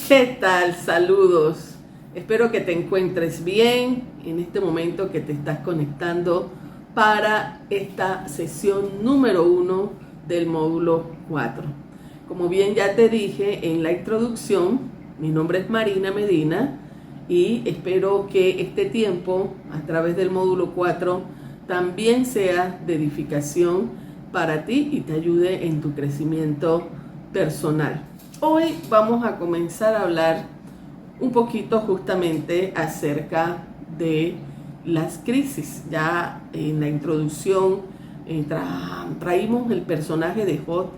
¿Qué tal? Saludos. Espero que te encuentres bien en este momento que te estás conectando para esta sesión número 1 del módulo 4. Como bien ya te dije en la introducción, mi nombre es Marina Medina y espero que este tiempo a través del módulo 4 también sea de edificación para ti y te ayude en tu crecimiento personal. Hoy vamos a comenzar a hablar un poquito justamente acerca de las crisis. Ya en la introducción traímos el personaje de Job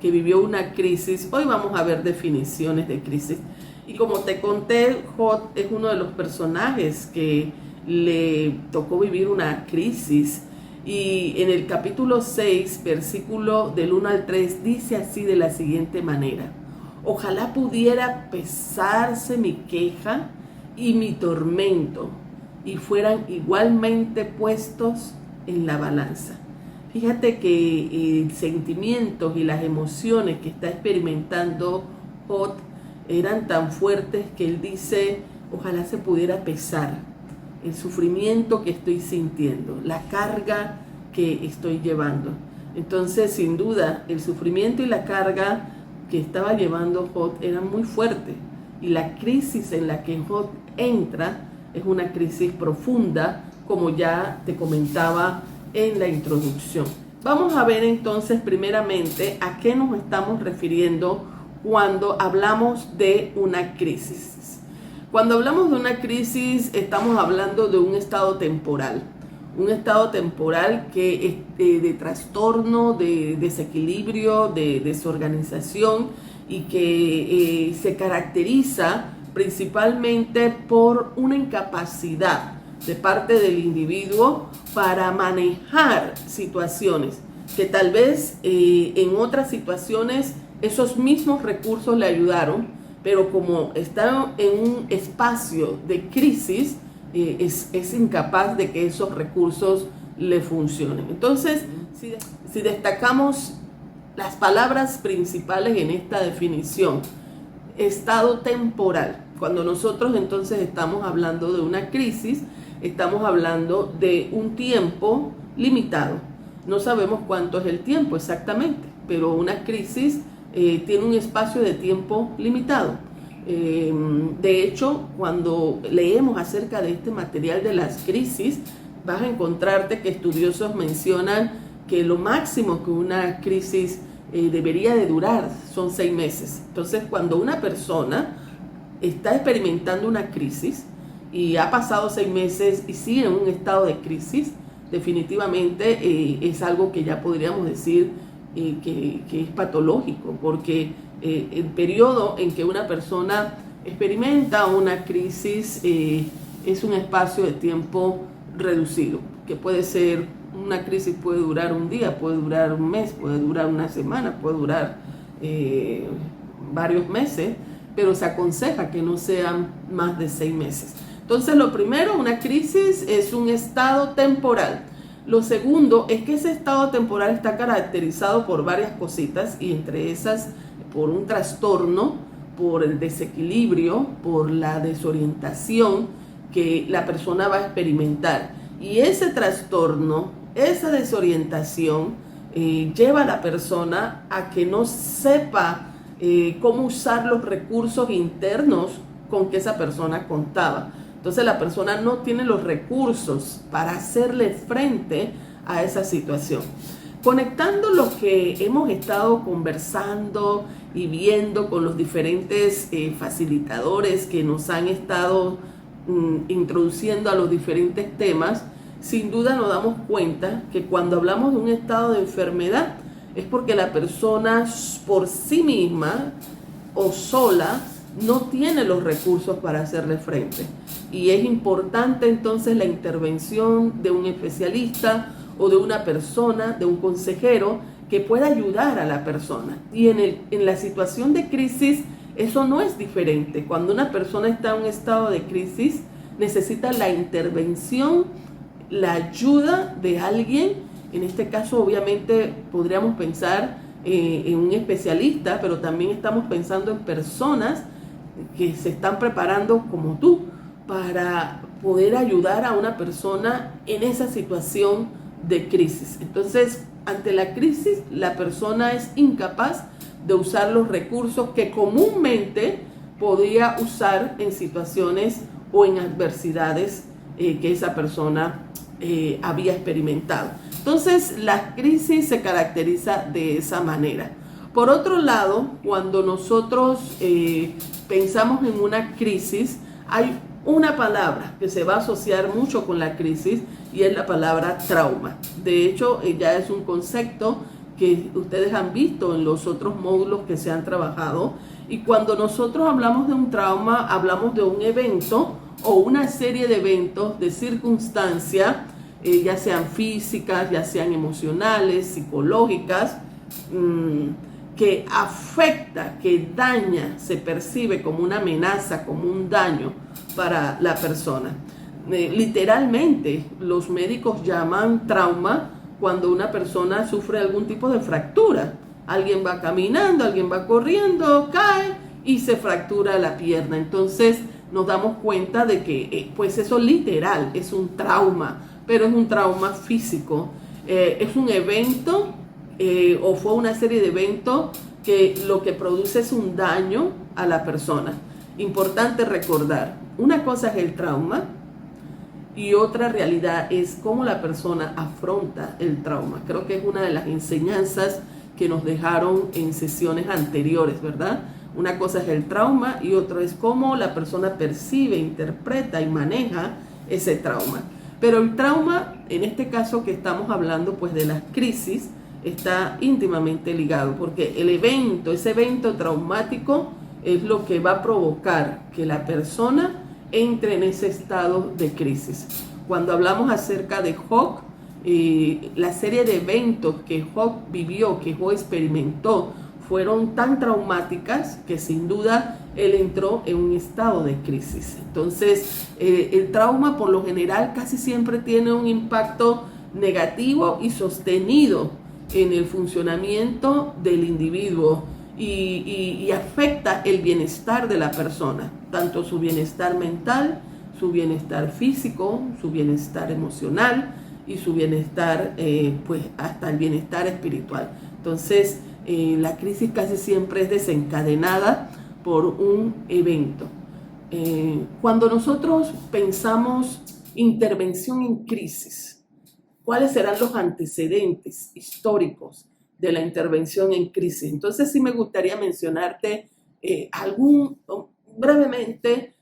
que vivió una crisis. Hoy vamos a ver definiciones de crisis. Y como te conté, Job es uno de los personajes que le tocó vivir una crisis. Y en el capítulo 6, versículo del 1 al 3, dice así de la siguiente manera: ojalá pudiera pesarse mi queja y mi tormento, y fueran igualmente puestos en la balanza. Fíjate que sentimientos y las emociones que está experimentando Job eran tan fuertes que él dice, ojalá se pudiera pesar el sufrimiento que estoy sintiendo, la carga que estoy llevando. Entonces, sin duda, el sufrimiento y la carga que estaba llevando Job era muy fuerte, y la crisis en la que Job entra es una crisis profunda, como ya te comentaba en la introducción. Vamos a ver entonces primeramente a qué nos estamos refiriendo cuando hablamos de una crisis. Cuando hablamos de una crisis estamos hablando de un estado temporal que es de trastorno, de desequilibrio, de desorganización, y que se caracteriza principalmente por una incapacidad de parte del individuo para manejar situaciones que tal vez en otras situaciones esos mismos recursos le ayudaron, pero como está en un espacio de crisis, es incapaz de que esos recursos le funcionen. Entonces, si destacamos las palabras principales en esta definición: estado temporal. Cuando nosotros entonces estamos hablando de una crisis, estamos hablando de un tiempo limitado. No sabemos cuánto es el tiempo exactamente, pero una crisis tiene un espacio de tiempo limitado. De hecho, cuando leemos acerca de este material de las crisis, vas a encontrarte que estudiosos mencionan que lo máximo que una crisis debería de durar son 6 meses. Entonces, cuando una persona está experimentando una crisis y ha pasado 6 meses y sigue en un estado de crisis, definitivamente es algo que ya podríamos decir que es patológico, porque el periodo en que una persona experimenta una crisis es un espacio de tiempo reducido, que puede ser una crisis, puede durar un día, puede durar un mes, puede durar una semana, puede durar varios meses, pero se aconseja que no sean más de 6 meses. Entonces, lo primero, una crisis es un estado temporal. Lo segundo es que ese estado temporal está caracterizado por varias cositas, y entre esas por un trastorno, por el desequilibrio, por la desorientación que la persona va a experimentar. Y ese trastorno, esa desorientación lleva a la persona a que no sepa cómo usar los recursos internos con que esa persona contaba. Entonces la persona no tiene los recursos para hacerle frente a esa situación. Conectando lo que hemos estado conversando y viendo con los diferentes facilitadores que nos han estado introduciendo a los diferentes temas, sin duda nos damos cuenta que cuando hablamos de un estado de enfermedad es porque la persona por sí misma o sola no tiene los recursos para hacerle frente. Y es importante entonces la intervención de un especialista o de una persona, de un consejero que pueda ayudar a la persona. Y en la situación de crisis eso no es diferente. Cuando una persona está en un estado de crisis, necesita la intervención, la ayuda de alguien. En este caso, obviamente, podríamos pensar en un especialista, pero también estamos pensando en personas que se están preparando como tú para poder ayudar a una persona en esa situación de crisis. Entonces, ante la crisis, la persona es incapaz de usar los recursos que comúnmente podía usar en situaciones o en adversidades que esa persona había experimentado. Entonces, la crisis se caracteriza de esa manera. Por otro lado, cuando nosotros pensamos en una crisis, hay una palabra que se va a asociar mucho con la crisis y es la palabra trauma. De hecho, ya es un concepto que ustedes han visto en los otros módulos que se han trabajado. Y cuando nosotros hablamos de un trauma, hablamos de un evento o una serie de eventos, de circunstancias, ya sean físicas, ya sean emocionales, psicológicas, que afecta, que daña, se percibe como una amenaza, como un daño para la persona. Literalmente, los médicos llaman trauma cuando una persona sufre algún tipo de fractura. Alguien va caminando, alguien va corriendo, cae y se fractura la pierna. Entonces nos damos cuenta de que pues eso literal es un trauma, pero es un trauma físico. Es un evento o fue una serie de eventos que lo que produce es un daño a la persona. Importante recordar, una cosa es el trauma y otra realidad es cómo la persona afronta el trauma. Creo que es una de las enseñanzas que nos dejaron en sesiones anteriores, ¿verdad? Una cosa es el trauma y otra es cómo la persona percibe, interpreta y maneja ese trauma. Pero el trauma, en este caso que estamos hablando pues de las crisis, está íntimamente ligado porque el evento, ese evento traumático es lo que va a provocar que la persona entre en ese estado de crisis. Cuando hablamos acerca de Job, la serie de eventos que Job vivió, que Job experimentó, fueron tan traumáticas que sin duda él entró en un estado de crisis. Entonces, el trauma por lo general casi siempre tiene un impacto negativo y sostenido en el funcionamiento del individuo y afecta el bienestar de la persona, tanto su bienestar mental, su bienestar físico, su bienestar emocional y su bienestar, pues hasta el bienestar espiritual. Entonces, la crisis casi siempre es desencadenada por un evento. Cuando nosotros pensamos intervención en crisis, ¿cuáles serán los antecedentes históricos de la intervención en crisis? Entonces sí me gustaría mencionarte brevemente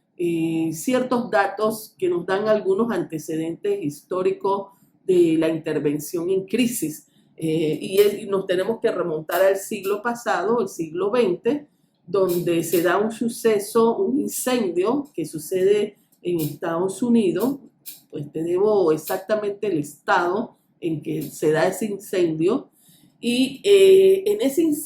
ciertos datos que nos dan algunos antecedentes históricos de la intervención en crisis. Y nos tenemos que remontar al siglo pasado, el siglo XX, donde se da un suceso, un incendio que sucede en Estados Unidos. Pues te debo exactamente el estado en que se da ese incendio. Y en ese incendio